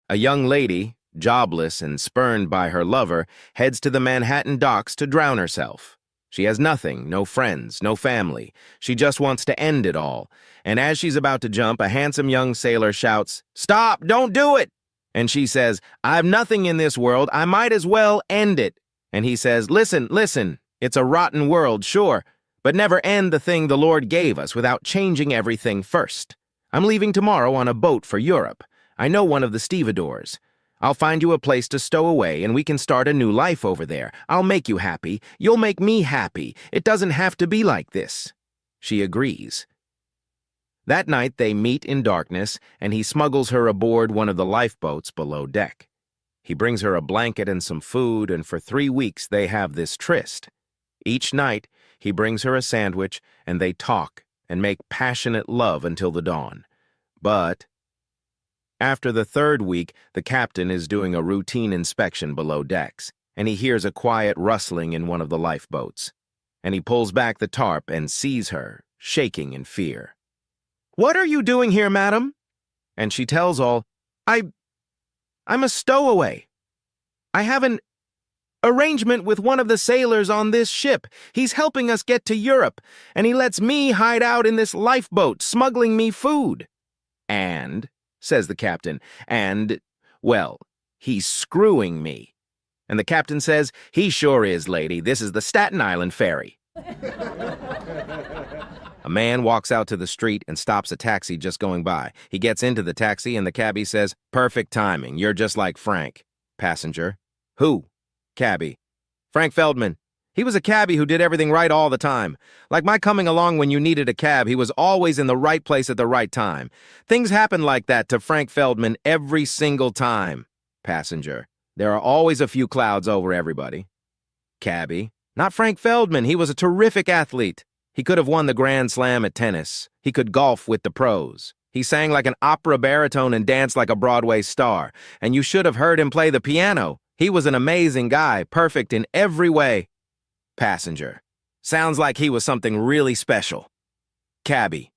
A young lady, jobless and spurned by her lover, heads to the Manhattan docks to drown herself. She has nothing, no friends, no family. She just wants to end it all. And as she's about to jump, a handsome young sailor shouts, "Stop! Don't do it!" And she says, "I've nothing in this world. I might as well end it." And he says, Listen. It's a rotten world, sure, but never end the thing the Lord gave us without changing everything first. I'm leaving tomorrow on a boat for Europe. I know one of the stevedores. I'll find you a place to stow away, and we can start a new life over there. I'll make you happy. You'll make me happy. It doesn't have to be like this." She agrees. That night they meet in darkness, and he smuggles her aboard one of the lifeboats below deck. He brings her a blanket and some food, and for 3 weeks they have this tryst. Each night, he brings her a sandwich, and they talk and make passionate love until the dawn. But after the 3rd week, the captain is doing a routine inspection below decks, and he hears a quiet rustling in one of the lifeboats. And he pulls back the tarp and sees her, shaking in fear. "What are you doing here, madam?" And she tells all, I'm a stowaway. I have an arrangement with one of the sailors on this ship. He's helping us get to Europe, and he lets me hide out in this lifeboat, smuggling me food." And says the captain, and, well, he's screwing me. And the captain says, he sure is, lady. This is the Staten Island ferry. A man walks out to the street and stops a taxi just going by. He gets into the taxi and the cabbie says, perfect timing. You're just like Frank. Passenger. Who? Cabbie. Frank Feldman. He was a cabbie who did everything right all the time. Like my coming along when you needed a cab, he was always in the right place at the right time. Things happen like that to Frank Feldman every single time. Passenger. There are always a few clouds over everybody. Cabbie. Not Frank Feldman. He was a terrific athlete. He could have won the Grand Slam at tennis. He could golf with the pros. He sang like an opera baritone and danced like a Broadway star. And you should have heard him play the piano. He was an amazing guy, perfect in every way. Passenger. Sounds like he was something really special. Cabbie.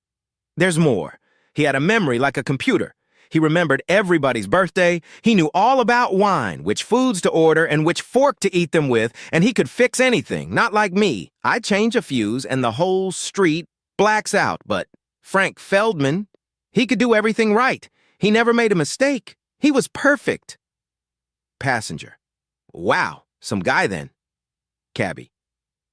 There's more. He had a memory like a computer. He remembered everybody's birthday. He knew all about wine, which foods to order, and which fork to eat them with, and he could fix anything, not like me. I change a fuse, and the whole street blacks out. But Frank Feldman, he could do everything right. He never made a mistake. He was perfect. Passenger. Wow, some guy then. Cabbie.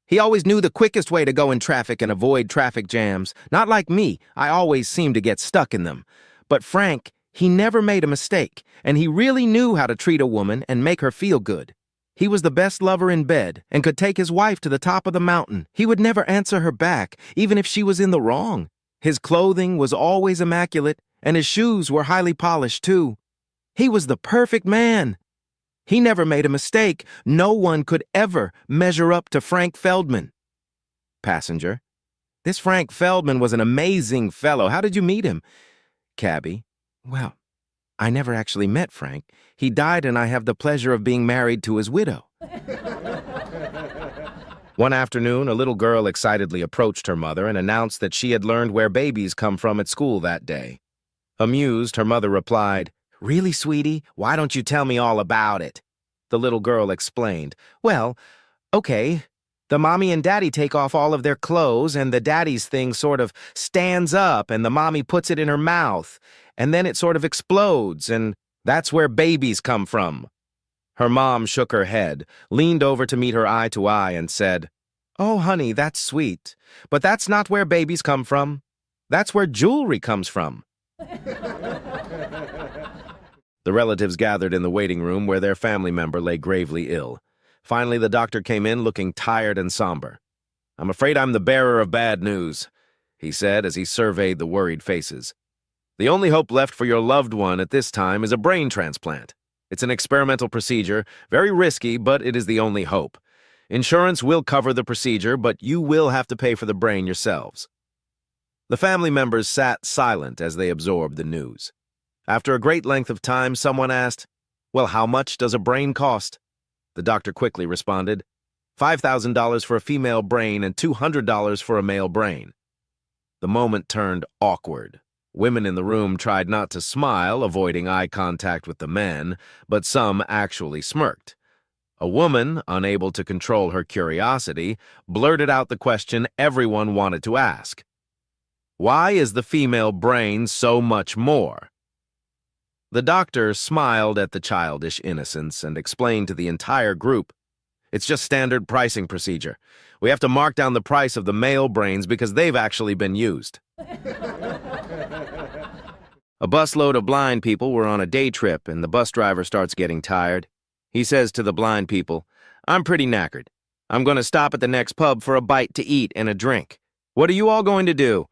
He always knew the quickest way to go in traffic and avoid traffic jams. Not like me. I always seem to get stuck in them. But Frank, he never made a mistake, and he really knew how to treat a woman and make her feel good. He was the best lover in bed and could take his wife to the top of the mountain. He would never answer her back, even if she was in the wrong. His clothing was always immaculate, and his shoes were highly polished, too. He was the perfect man. He never made a mistake. No one could ever measure up to Frank Feldman. Passenger. This Frank Feldman was an amazing fellow. How did you meet him? Cabbie. Well, I never actually met Frank. He died and I have the pleasure of being married to his widow. One afternoon, a little girl excitedly approached her mother and announced that she had learned where babies come from at school that day. Amused, her mother replied, "Really, sweetie? Why don't you tell me all about it?" The little girl explained, "Well, okay. The mommy and daddy take off all of their clothes, and the daddy's thing sort of stands up, and the mommy puts it in her mouth, and then it sort of explodes, and that's where babies come from." Her mom shook her head, leaned over to meet her eye to eye, and said, "Oh, honey, that's sweet, but that's not where babies come from. That's where jewelry comes from." The relatives gathered in the waiting room where their family member lay gravely ill. Finally, the doctor came in looking tired and somber. "I'm afraid I'm the bearer of bad news," he said as he surveyed the worried faces. "The only hope left for your loved one at this time is a brain transplant. It's an experimental procedure, very risky, but it is the only hope. Insurance will cover the procedure, but you will have to pay for the brain yourselves." The family members sat silent as they absorbed the news. After a great length of time, someone asked, "Well, how much does a brain cost?" The doctor quickly responded, $5,000 for a female brain and $200 for a male brain. The moment turned awkward. Women in the room tried not to smile, avoiding eye contact with the men, but some actually smirked. A woman, unable to control her curiosity, blurted out the question everyone wanted to ask. "Why is the female brain so much more?" The doctor smiled at the childish innocence and explained to the entire group, "It's just standard pricing procedure. We have to mark down the price of the male brains because they've actually been used." A busload of blind people were on a day trip, and the bus driver starts getting tired. He says to the blind people, "I'm pretty knackered. I'm going to stop at the next pub for a bite to eat and a drink. What are you all going to do?"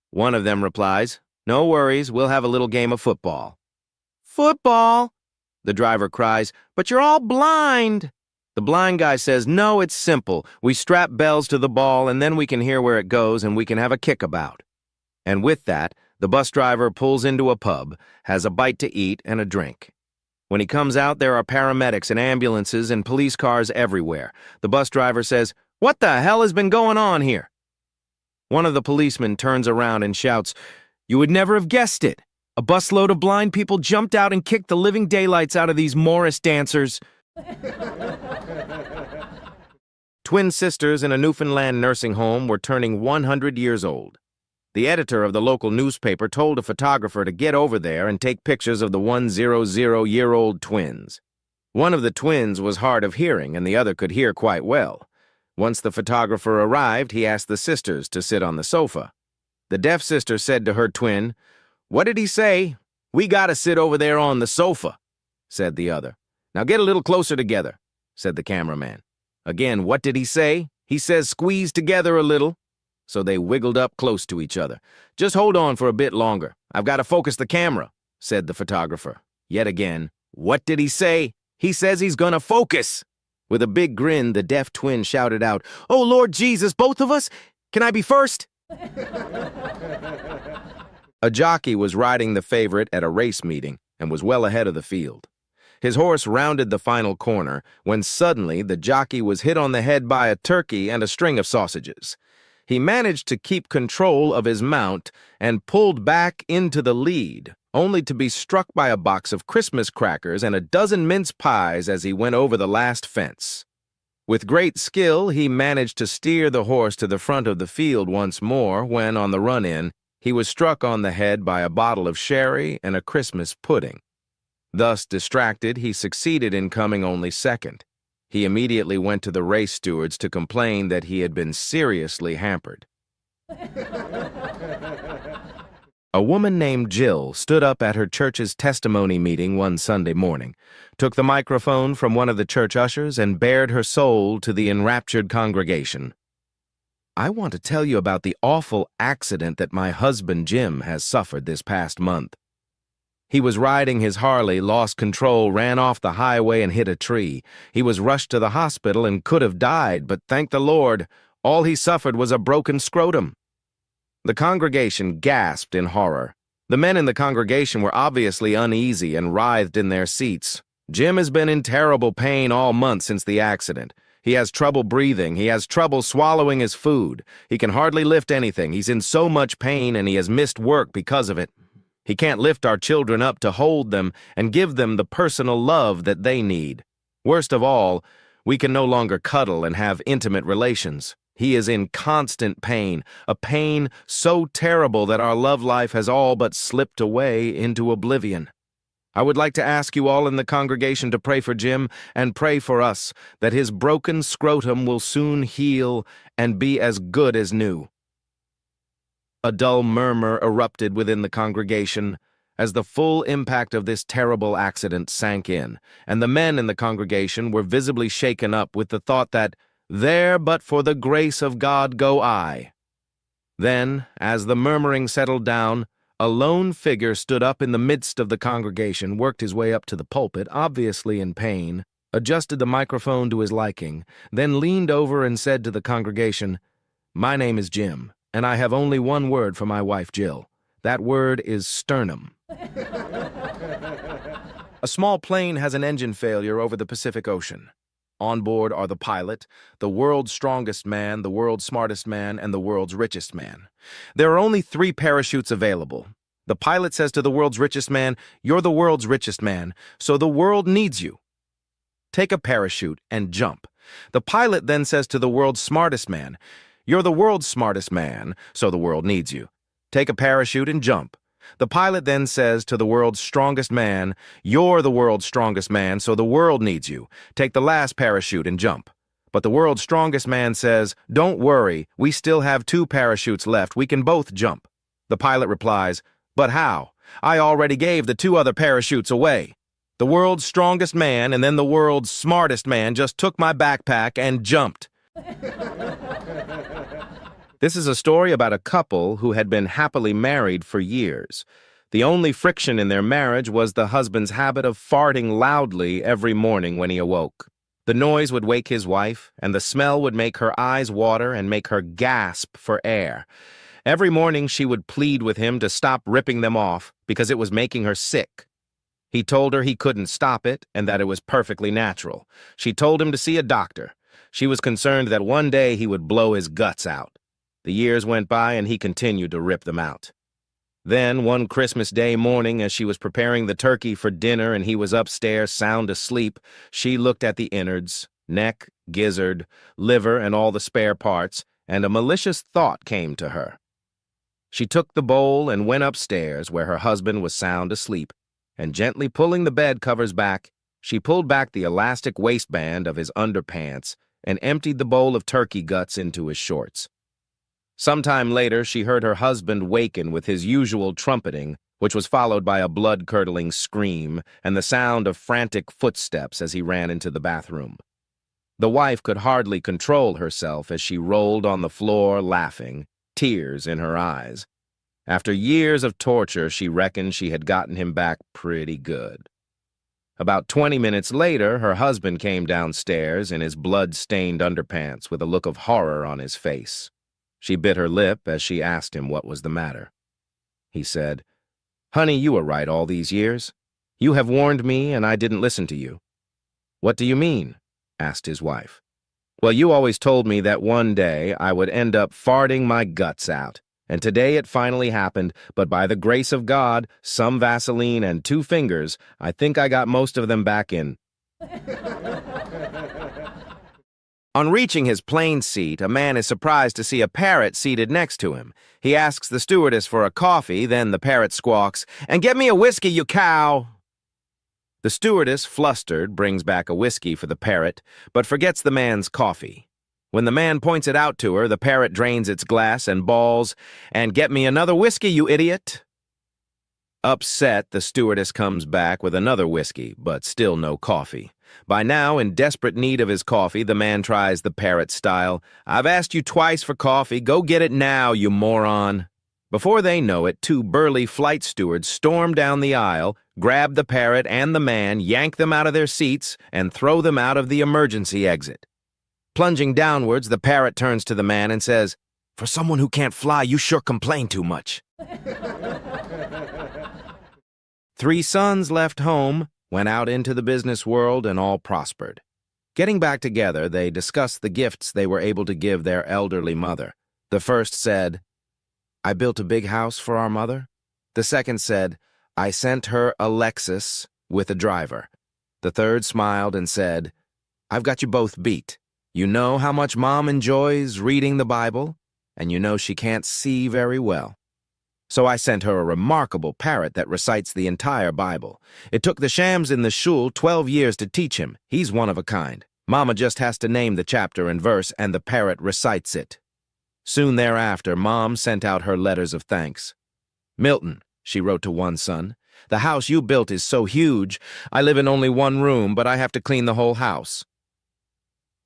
One of them replies, "No worries, we'll have a little game of football." "Football?" The driver cries, "But you're all blind." The blind guy says, "No, it's simple. We strap bells to the ball, and then we can hear where it goes, and we can have a kickabout." And with that, the bus driver pulls into a pub, has a bite to eat and a drink. When he comes out, there are paramedics and ambulances and police cars everywhere. The bus driver says, "What the hell has been going on here?" One of the policemen turns around and shouts, "You would never have guessed it. A busload of blind people jumped out and kicked the living daylights out of these Morris dancers." Twin sisters in a Newfoundland nursing home were turning 100 years old. The editor of the local newspaper told a photographer to get over there and take pictures of the 100-year-old twins. One of the twins was hard of hearing and the other could hear quite well. Once the photographer arrived, he asked the sisters to sit on the sofa. The deaf sister said to her twin, "What did he say?" "We gotta sit over there on the sofa," said the other. "Now get a little closer together," said the cameraman. Again, "What did he say?" "He says squeeze together a little." So they wiggled up close to each other. "Just hold on for a bit longer. I've got to focus the camera," said the photographer. Yet again, "What did he say?" "He says he's gonna focus." With a big grin, the deaf twin shouted out, "Oh, Lord Jesus, both of us? Can I be first?" A jockey was riding the favorite at a race meeting and was well ahead of the field. His horse rounded the final corner when suddenly the jockey was hit on the head by a turkey and a string of sausages. He managed to keep control of his mount and pulled back into the lead, only to be struck by a box of Christmas crackers and a dozen mince pies as he went over the last fence. With great skill, he managed to steer the horse to the front of the field once more when, on the run-in, he was struck on the head by a bottle of sherry and a Christmas pudding. Thus distracted, he succeeded in coming only second. He immediately went to the race stewards to complain that he had been seriously hampered. A woman named Jill stood up at her church's testimony meeting one Sunday morning, took the microphone from one of the church ushers, and bared her soul to the enraptured congregation. "I want to tell you about the awful accident that my husband Jim has suffered this past month. He was riding his Harley, lost control, ran off the highway and hit a tree. He was rushed to the hospital and could have died, but thank the Lord, all he suffered was a broken scrotum." The congregation gasped in horror. The men in the congregation were obviously uneasy and writhed in their seats. "Jim has been in terrible pain all month since the accident. He has trouble breathing. He has trouble swallowing his food. He can hardly lift anything. He's in so much pain and he has missed work because of it. He can't lift our children up to hold them and give them the personal love that they need. Worst of all, we can no longer cuddle and have intimate relations. He is in constant pain, a pain so terrible that our love life has all but slipped away into oblivion. I would like to ask you all in the congregation to pray for Jim and pray for us that his broken scrotum will soon heal and be as good as new." A dull murmur erupted within the congregation as the full impact of this terrible accident sank in, and the men in the congregation were visibly shaken up with the thought that, "There but for the grace of God go I." Then, as the murmuring settled down, a lone figure stood up in the midst of the congregation, worked his way up to the pulpit, obviously in pain, adjusted the microphone to his liking, then leaned over and said to the congregation, "My name is Jim, and I have only one word for my wife Jill. That word is sternum." A small plane has an engine failure over the Pacific Ocean. On board are the pilot, the world's strongest man, the world's smartest man, and the world's richest man. There are only 3 parachutes available. The pilot says to the world's richest man, "You're the world's richest man, so the world needs you. Take a parachute and jump." The pilot then says to the world's smartest man, "You're the world's smartest man, so the world needs you. Take a parachute and jump." The pilot then says to the world's strongest man, "You're the world's strongest man, so the world needs you. Take the last parachute and jump." But the world's strongest man says, "Don't worry, we still have 2 parachutes left. We can both jump." The pilot replies, "But how? I already gave the 2 other parachutes away. The world's strongest man and then the world's smartest man just took my backpack and jumped." This is a story about a couple who had been happily married for years. The only friction in their marriage was the husband's habit of farting loudly every morning when he awoke. The noise would wake his wife, and the smell would make her eyes water and make her gasp for air. Every morning she would plead with him to stop ripping them off because it was making her sick. He told her he couldn't stop it and that it was perfectly natural. She told him to see a doctor. She was concerned that one day he would blow his guts out. The years went by and he continued to rip them out. Then, one Christmas Day morning, as she was preparing the turkey for dinner and he was upstairs sound asleep, she looked at the innards, neck, gizzard, liver, and all the spare parts, and a malicious thought came to her. She took the bowl and went upstairs where her husband was sound asleep, and gently pulling the bed covers back, she pulled back the elastic waistband of his underpants and emptied the bowl of turkey guts into his shorts. Sometime later, she heard her husband waken with his usual trumpeting, which was followed by a blood-curdling scream and the sound of frantic footsteps as he ran into the bathroom. The wife could hardly control herself as she rolled on the floor laughing, tears in her eyes. After years of torture, she reckoned she had gotten him back pretty good. About 20 minutes later, her husband came downstairs in his blood-stained underpants with a look of horror on his face. She bit her lip as she asked him what was the matter. He said, "Honey, you were right all these years. You have warned me and I didn't listen to you." "What do you mean?" asked his wife. "Well, you always told me that one day I would end up farting my guts out. And today it finally happened, but by the grace of God, some Vaseline, and 2 fingers, I think I got most of them back in." On reaching his plane seat, a man is surprised to see a parrot seated next to him. He asks the stewardess for a coffee, then the parrot squawks, "And get me a whiskey, you cow!" The stewardess, flustered, brings back a whiskey for the parrot, but forgets the man's coffee. When the man points it out to her, the parrot drains its glass and bawls, "And get me another whiskey, you idiot!" Upset, the stewardess comes back with another whiskey, but still no coffee. By now, in desperate need of his coffee, the man tries the parrot style, "I've asked you twice for coffee. Go get it now, you moron." Before they know it, 2 burly flight stewards storm down the aisle, grab the parrot and the man, yank them out of their seats, and throw them out of the emergency exit. Plunging downwards, the parrot turns to the man and says, "For someone who can't fly, you sure complain too much." 3 sons left home, went out into the business world, and all prospered. Getting back together, they discussed the gifts they were able to give their elderly mother. The first said, "I built a big house for our mother." The second said, "I sent her a Lexus with a driver." The third smiled and said, "I've got you both beat. You know how much Mom enjoys reading the Bible, and you know she can't see very well. So I sent her a remarkable parrot that recites the entire Bible. It took the shams in the shul 12 years to teach him. He's one of a kind. Mama just has to name the chapter and verse, and the parrot recites it." Soon thereafter, Mom sent out her letters of thanks. "Milton," she wrote to one son, "the house you built is so huge. I live in only 1 room, but I have to clean the whole house."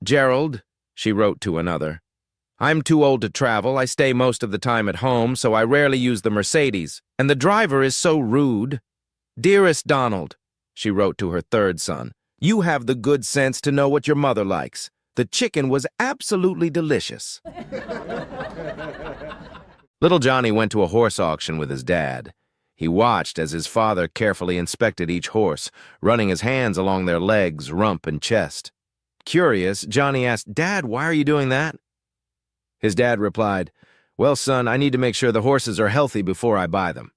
"Gerald," she wrote to another, "I'm too old to travel. I stay most of the time at home, so I rarely use the Mercedes, and the driver is so rude. Dearest Donald," she wrote to her third son, "you have the good sense to know what your mother likes. The chicken was absolutely delicious." Little Johnny went to a horse auction with his dad. He watched as his father carefully inspected each horse, running his hands along their legs, rump, and chest. Curious, Johnny asked, "Dad, why are you doing that?" His dad replied, "Well, son, I need to make sure the horses are healthy before I buy them."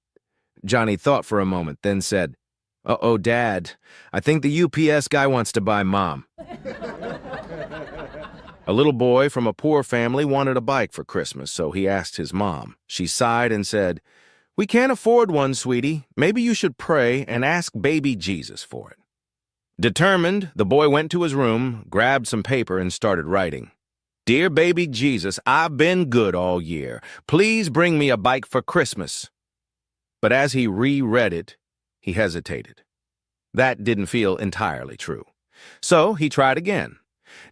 Johnny thought for a moment, then said, "Uh-oh, Dad, I think the UPS guy wants to buy Mom." A little boy from a poor family wanted a bike for Christmas, so he asked his mom. She sighed and said, "We can't afford one, sweetie. Maybe you should pray and ask baby Jesus for it." Determined, the boy went to his room, grabbed some paper, and started writing. "Dear baby Jesus, I've been good all year. Please bring me a bike for Christmas." But as he reread it, he hesitated. That didn't feel entirely true. So he tried again.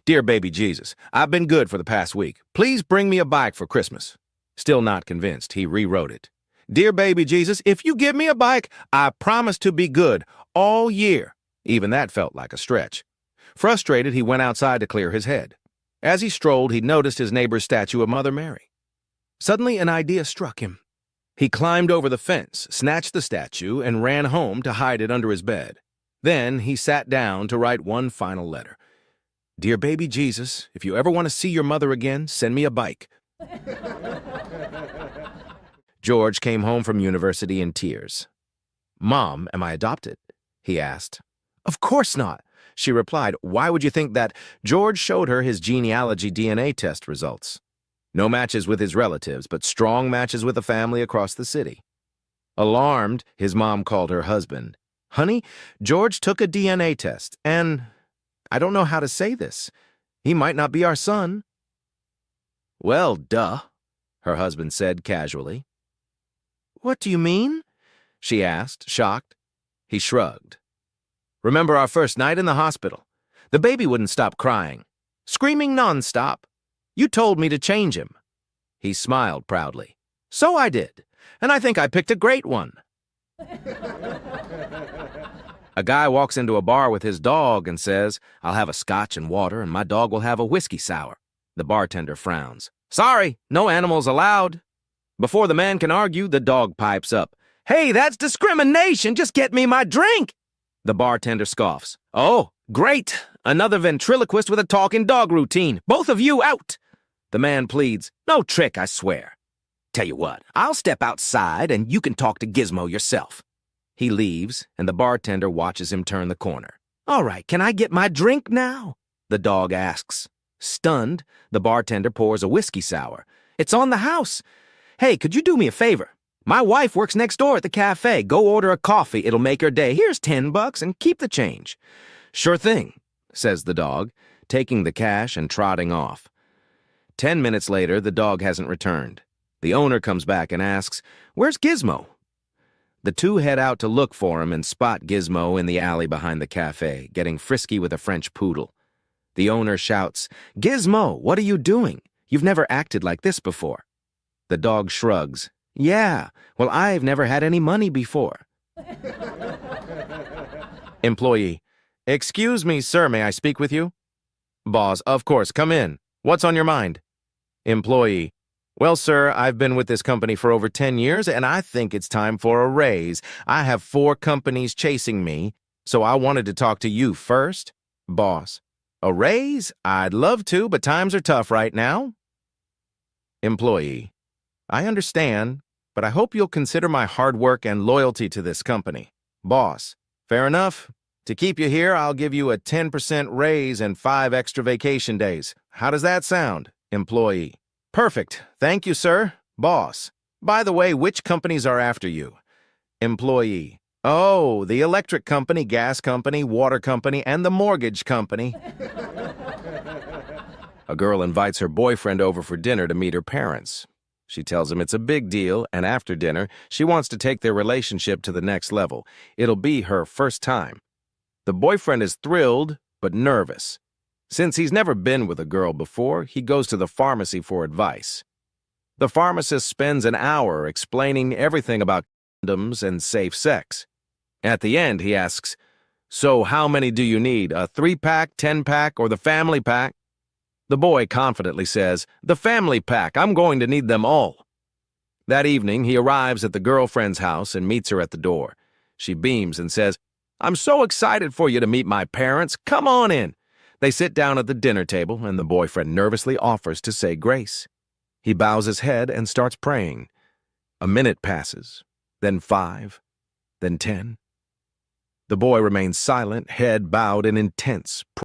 "Dear baby Jesus, I've been good for the past week. Please bring me a bike for Christmas." Still not convinced, he rewrote it. "Dear baby Jesus, if you give me a bike, I promise to be good all year." Even that felt like a stretch. Frustrated, he went outside to clear his head. As he strolled, he noticed his neighbor's statue of Mother Mary. Suddenly, an idea struck him. He climbed over the fence, snatched the statue, and ran home to hide it under his bed. Then he sat down to write one final letter. "Dear baby Jesus, if you ever want to see your mother again, send me a bike." George came home from university in tears. "Mom, am I adopted?" he asked. "Of course not," she replied. "Why would you think that?" George showed her his genealogy DNA test results. No matches with his relatives, but strong matches with a family across the city. Alarmed, his mom called her husband. "Honey, George took a DNA test, and I don't know how to say this. He might not be our son." "Well, duh," her husband said casually. "What do you mean?" she asked, shocked. He shrugged. "Remember our first night in the hospital? The baby wouldn't stop crying, screaming nonstop. You told me to change him." He smiled proudly. "So I did, and I think I picked a great one." A guy walks into a bar with his dog and says, "I'll have a scotch and water, and my dog will have a whiskey sour." The bartender frowns. "Sorry, no animals allowed." Before the man can argue, the dog pipes up. "Hey, that's discrimination! Just get me my drink!" The bartender scoffs. "Oh, great! Another ventriloquist with a talking dog routine. Both of you out!" The man pleads. "No trick, I swear. Tell you what, I'll step outside and you can talk to Gizmo yourself." He leaves, and the bartender watches him turn the corner. "All right, can I get my drink now?" the dog asks. Stunned, the bartender pours a whiskey sour. "It's on the house. Hey, could you do me a favor? My wife works next door at the cafe. Go order a coffee. It'll make her day. Here's $10 and keep the change." "Sure thing," says the dog, taking the cash and trotting off. 10 minutes later, the dog hasn't returned. The owner comes back and asks, "Where's Gizmo?" The two head out to look for him and spot Gizmo in the alley behind the cafe, getting frisky with a French poodle. The owner shouts, "Gizmo, what are you doing? You've never acted like this before." The dog shrugs. "Yeah, well, I've never had any money before." Employee, "Excuse me, sir, may I speak with you?" Boss, "Of course, come in. What's on your mind?" Employee, "Well, sir, I've been with this company for over 10 years, and I think it's time for a raise. I have 4 companies chasing me, so I wanted to talk to you first." Boss, "A raise? I'd love to, but times are tough right now." Employee, "I understand, but I hope you'll consider my hard work and loyalty to this company." Boss, "Fair enough. To keep you here, I'll give you a 10% raise and 5 extra vacation days. How does that sound?" Employee, "Perfect. Thank you, sir." Boss, "By the way, which companies are after you?" Employee, "Oh, the electric company, gas company, water company, and the mortgage company." A girl invites her boyfriend over for dinner to meet her parents. She tells him it's a big deal, and after dinner, she wants to take their relationship to the next level. It'll be her first time. The boyfriend is thrilled, but nervous. Since he's never been with a girl before, he goes to the pharmacy for advice. The pharmacist spends an hour explaining everything about condoms and safe sex. At the end, he asks, "So how many do you need, a 3-pack, 10-pack, or the family pack?" The boy confidently says, "The family pack, I'm going to need them all." That evening, he arrives at the girlfriend's house and meets her at the door. She beams and says, "I'm so excited for you to meet my parents. Come on in." They sit down at the dinner table, and the boyfriend nervously offers to say grace. He bows his head and starts praying. A minute passes, then 5, then 10. The boy remains silent, head bowed in intense prayer.